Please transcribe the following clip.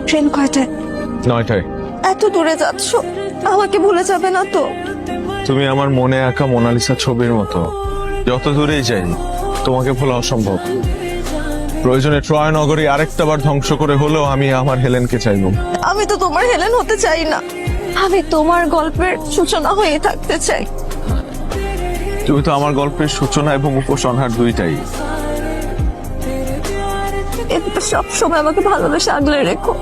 Train কয়টায়? 9টায়। এত দূরে যাচ্ছ, আমাকে ভুলে যাবে না তো? তুমি আমার মনে আঁকা মোনালিসা ছবির মতো, যত দূরেই যাই তোমাকে ভোলা অসম্ভব। প্রয়োজনে ট্রয় নগরী আরেকটা বার ধ্বংস করে হলেও আমি আমার হেলেনকে চাইব। আমি তো তোমার হেলেন হতে চাই না, আমি তোমার গল্পের সূচনা হয়ে থাকতে চাই। তুমি তো আমার গল্পের সূচনা এবং উপসংহার দুইটাই। এতে সব সময় আমাকে ভালোবেসে আগলে রেখো।